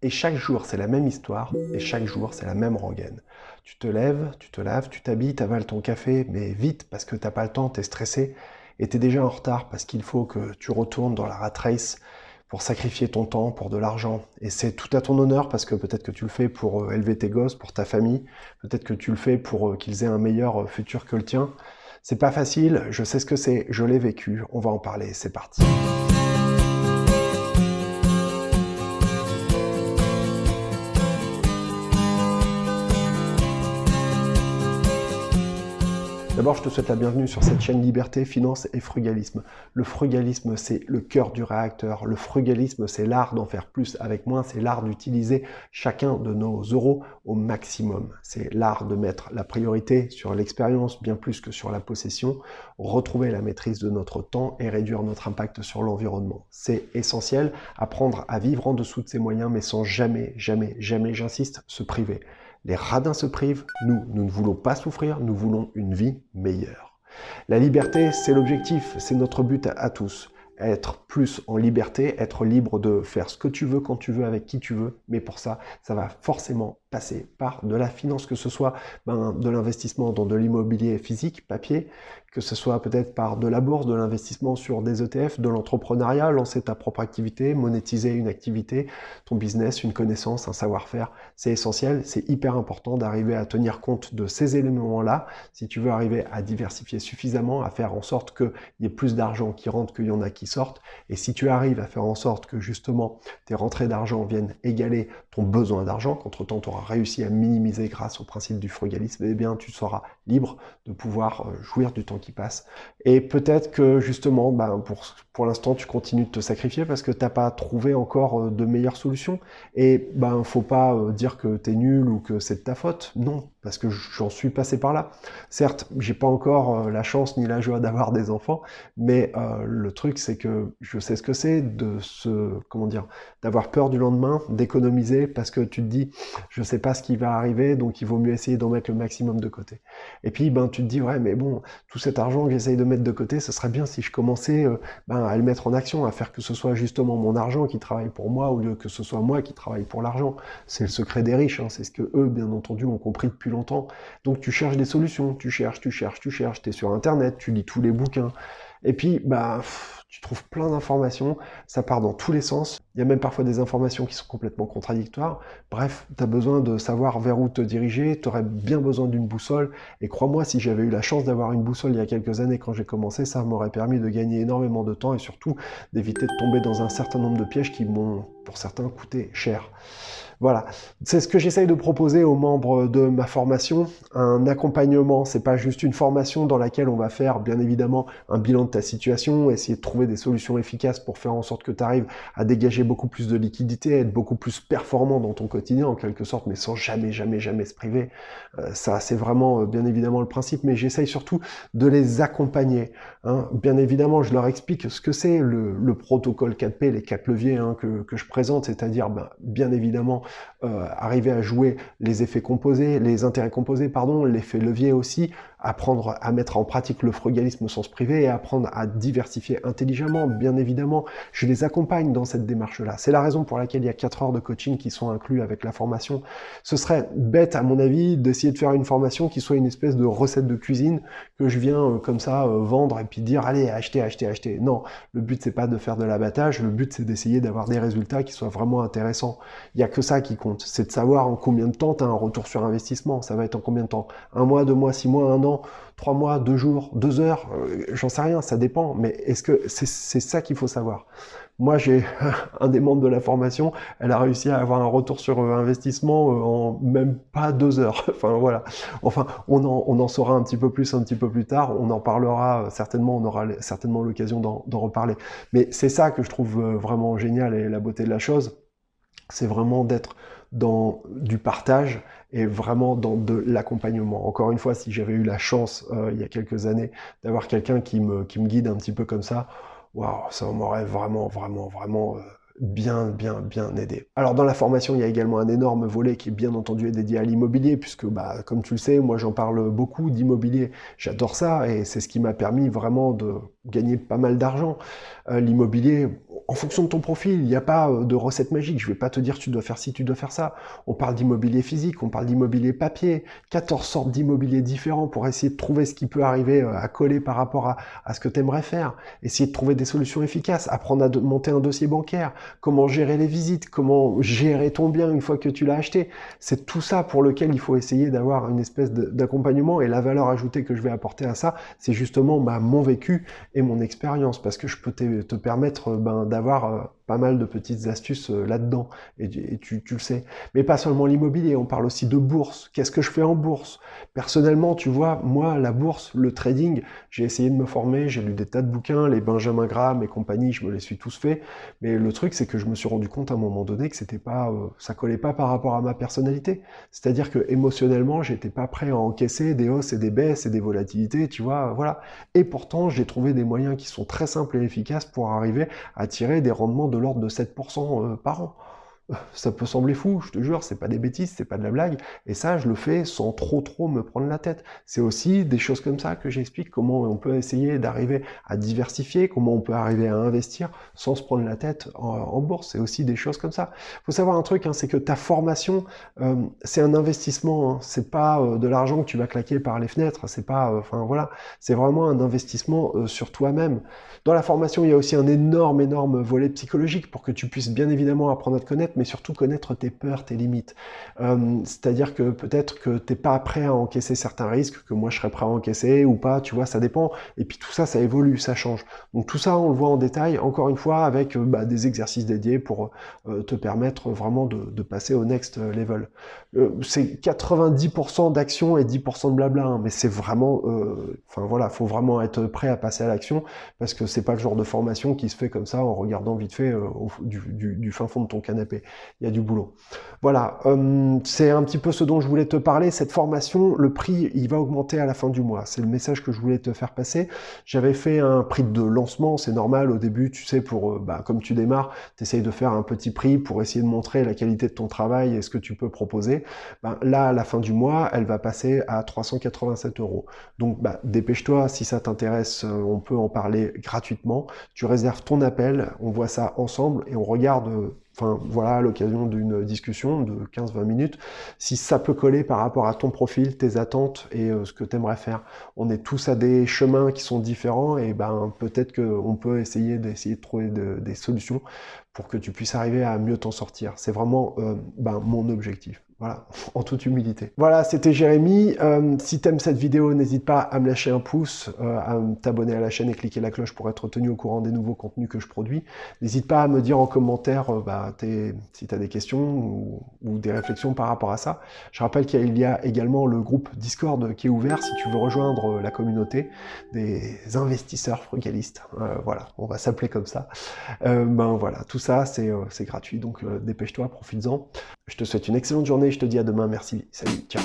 Et chaque jour, c'est la même histoire, et chaque jour, c'est la même rengaine. Tu te lèves, tu te laves, tu t'habilles, tu avales ton café, mais vite, parce que t'as pas le temps, tu es stressé, et tu es déjà en retard, parce qu'il faut que tu retournes dans la rat race pour sacrifier ton temps, pour de l'argent. Et c'est tout à ton honneur, parce que peut-être que tu le fais pour élever tes gosses, pour ta famille, peut-être que tu le fais pour qu'ils aient un meilleur futur que le tien. C'est pas facile, je sais ce que c'est, je l'ai vécu, on va en parler, c'est parti. D'abord, je te souhaite la bienvenue sur cette chaîne Liberté, Finance et Frugalisme. Le frugalisme, c'est le cœur du réacteur. Le frugalisme, c'est l'art d'en faire plus avec moins. C'est l'art d'utiliser chacun de nos euros au maximum. C'est l'art de mettre la priorité sur l'expérience bien plus que sur la possession, retrouver la maîtrise de notre temps et réduire notre impact sur l'environnement. C'est essentiel, apprendre à vivre en dessous de ses moyens, mais sans jamais, jamais, jamais, j'insiste, se priver. Les radins se privent, nous ne voulons pas souffrir, nous voulons une vie meilleure. La liberté, c'est l'objectif, c'est notre but à tous. Être plus en liberté, être libre de faire ce que tu veux, quand tu veux, avec qui tu veux, mais pour ça, ça va forcément passer par de la finance, que ce soit de l'investissement dans de l'immobilier physique, papier, que ce soit peut-être par de la bourse, de l'investissement sur des ETF, de l'entrepreneuriat, lancer ta propre activité, monétiser une activité, ton business, une connaissance, un savoir-faire, c'est essentiel, c'est hyper important d'arriver à tenir compte de ces éléments-là, si tu veux arriver à diversifier suffisamment, à faire en sorte qu'il y ait plus d'argent qui rentre qu'il y en a qui sortent, et si tu arrives à faire en sorte que justement tes rentrées d'argent viennent égaler ton besoin d'argent, qu'entre-temps tu auras réussi à minimiser grâce au principe du frugalisme, eh bien tu seras libre de pouvoir jouir du temps qui passe. Et peut-être que justement, pour l'instant, tu continues de te sacrifier parce que tu n'as pas trouvé encore de meilleures solutions. Et faut pas dire que tu es nul ou que c'est de ta faute. Non, parce que j'en suis passé par là. Certes, j'ai pas encore la chance ni la joie d'avoir des enfants, mais le truc, c'est que je sais ce que c'est de d'avoir peur du lendemain, d'économiser parce que tu te dis, je sais pas ce qui va arriver, donc il vaut mieux essayer d'en mettre le maximum de côté. Et puis, tu te dis, ouais, mais bon, tout cet argent que j'essaye de mettre de côté, ce serait bien si je commençais à le mettre en action, à faire que ce soit justement mon argent qui travaille pour moi, au lieu que ce soit moi qui travaille pour l'argent. C'est le secret des riches, hein, c'est ce que eux, bien entendu, ont compris depuis longtemps. Donc tu cherches des solutions, tu cherches, tu es sur Internet, tu lis tous les bouquins, et puis, tu trouves plein d'informations, ça part dans tous les sens. Il y a même parfois des informations qui sont complètement contradictoires. Bref, tu as besoin de savoir vers où te diriger, tu aurais bien besoin d'une boussole. Et crois-moi, si j'avais eu la chance d'avoir une boussole il y a quelques années quand j'ai commencé, ça m'aurait permis de gagner énormément de temps et surtout d'éviter de tomber dans un certain nombre de pièges qui m'ont, pour certains, coûté cher. Voilà, c'est ce que j'essaye de proposer aux membres de ma formation, un accompagnement, c'est pas juste une formation dans laquelle on va faire bien évidemment un bilan de ta situation, essayer de trouver des solutions efficaces pour faire en sorte que tu arrives à dégager beaucoup plus de liquidité, être beaucoup plus performant dans ton quotidien en quelque sorte, mais sans jamais, jamais, jamais se priver. Ça, c'est vraiment bien évidemment le principe, mais j'essaye surtout de les accompagner. Hein. Bien évidemment, je leur explique ce que c'est le protocole 4P, les 4 leviers que je présente, c'est-à-dire bien évidemment arriver à jouer les effets composés, les intérêts composés, pardon, l'effet levier aussi, apprendre à mettre en pratique le frugalisme sans se priver et apprendre à diversifier intelligemment, bien évidemment. Je les accompagne dans cette démarche-là. C'est la raison pour laquelle il y a 4 heures de coaching qui sont inclus avec la formation. Ce serait bête, à mon avis, d'essayer de faire une formation qui soit une espèce de recette de cuisine que je viens comme ça vendre et puis dire allez, achetez, achetez, achetez. Non, le but c'est pas de faire de l'abattage, le but c'est d'essayer d'avoir des résultats qui soient vraiment intéressants. Il n'y a que ça qui compte, c'est de savoir en combien de temps tu as un retour sur investissement. Ça va être en combien de temps? 1 mois, 2 mois, 6 mois, 1 an, 3 mois, 2 jours, 2 heures, j'en sais rien, ça dépend, mais est-ce que c'est ça qu'il faut savoir? Moi, j'ai un des membres de la formation, elle a réussi à avoir un retour sur investissement en même pas 2 heures. Enfin, voilà. Enfin, on en saura un petit peu plus tard, on en parlera certainement, on aura certainement l'occasion d'en reparler. Mais c'est ça que je trouve vraiment génial et la beauté de la chose, c'est vraiment d'être dans du partage et vraiment dans de l'accompagnement. Encore une fois, si j'avais eu la chance il y a quelques années d'avoir quelqu'un qui me guide un petit peu comme ça, waouh, ça m'aurait vraiment bien aidé. Alors dans la formation, il y a également un énorme volet qui est bien entendu dédié à l'immobilier, puisque comme tu le sais, moi j'en parle beaucoup d'immobilier, j'adore ça, et c'est ce qui m'a permis vraiment de gagner pas mal d'argent. L'immobilier, en fonction de ton profil, il n'y a pas de recette magique. Je ne vais pas te dire tu dois faire ci, tu dois faire ça. On parle d'immobilier physique, on parle d'immobilier papier, 14 sortes d'immobilier différents pour essayer de trouver ce qui peut arriver à coller par rapport à ce que tu aimerais faire. Essayer de trouver des solutions efficaces, apprendre à monter un dossier bancaire, comment gérer les visites, comment gérer ton bien une fois que tu l'as acheté. C'est tout ça pour lequel il faut essayer d'avoir une espèce d'accompagnement, et la valeur ajoutée que je vais apporter à ça, c'est justement mon vécu et mon expérience, parce que je peux te permettre d'avoir pas mal de petites astuces là-dedans, et tu le sais. Mais pas seulement l'immobilier, on parle aussi de bourse. Qu'est-ce que je fais en bourse? Personnellement, tu vois, moi, la bourse, le trading, j'ai essayé de me former, j'ai lu des tas de bouquins, les Benjamin Graham et compagnie, je me les suis tous faits, mais le truc, c'est que je me suis rendu compte à un moment donné que c'était pas, ça collait pas par rapport à ma personnalité. C'est-à-dire que émotionnellement, j'étais pas prêt à encaisser des hausses et des baisses et des volatilités, tu vois, voilà. Et pourtant, j'ai trouvé des moyens qui sont très simples et efficaces pour arriver à tirer des rendements de l'ordre de 7% par an. Ça peut sembler fou, je te jure, c'est pas des bêtises, c'est pas de la blague, et ça, je le fais sans trop me prendre la tête. C'est aussi des choses comme ça que j'explique, comment on peut essayer d'arriver à diversifier, comment on peut arriver à investir sans se prendre la tête en bourse. C'est aussi des choses comme ça. Faut savoir un truc, hein, c'est que ta formation, c'est un investissement, hein. C'est pas de l'argent que tu vas claquer par les fenêtres, c'est pas, enfin voilà, c'est vraiment un investissement sur toi-même. Dans la formation, il y a aussi un énorme volet psychologique pour que tu puisses bien évidemment apprendre à te connaître, mais surtout connaître tes peurs, tes limites. C'est-à-dire que peut-être que t'es pas prêt à encaisser certains risques, que moi je serais prêt à encaisser ou pas, tu vois, ça dépend. Et puis tout ça, ça évolue, ça change. Donc tout ça, on le voit en détail, encore une fois, avec des exercices dédiés pour te permettre vraiment de passer au next level. C'est 90% d'action et 10% de blabla, hein, mais c'est vraiment, enfin voilà, faut vraiment être prêt à passer à l'action, parce que c'est pas le genre de formation qui se fait comme ça en regardant vite fait du fin fond de ton canapé. Il y a du boulot. Voilà, c'est un petit peu ce dont je voulais te parler. Cette formation, le prix, il va augmenter à la fin du mois. C'est le message que je voulais te faire passer. J'avais fait un prix de lancement, c'est normal au début, tu sais, pour comme tu démarres, tu essayes de faire un petit prix pour essayer de montrer la qualité de ton travail et ce que tu peux proposer. Là, à la fin du mois, elle va passer à 387 €. Donc, dépêche-toi, si ça t'intéresse, on peut en parler gratuitement. Tu réserves ton appel, on voit ça ensemble et on regarde, enfin voilà, à l'occasion d'une discussion de 15-20 minutes, si ça peut coller par rapport à ton profil, tes attentes et ce que tu aimerais faire. On est tous à des chemins qui sont différents, et peut-être qu'on peut essayer de trouver des solutions pour que tu puisses arriver à mieux t'en sortir. C'est vraiment mon objectif. Voilà, en toute humilité. Voilà, c'était Jérémy. Si t'aimes cette vidéo, n'hésite pas à me lâcher un pouce, à t'abonner à la chaîne et cliquer la cloche pour être tenu au courant des nouveaux contenus que je produis. N'hésite pas à me dire en commentaire si tu as des questions ou des réflexions par rapport à ça. Je rappelle qu'il y a également le groupe Discord qui est ouvert si tu veux rejoindre la communauté des investisseurs frugalistes. Voilà, on va s'appeler comme ça. Voilà, tout ça c'est gratuit, donc dépêche-toi, profites-en. Je te souhaite une excellente journée, je te dis à demain, merci, salut, ciao.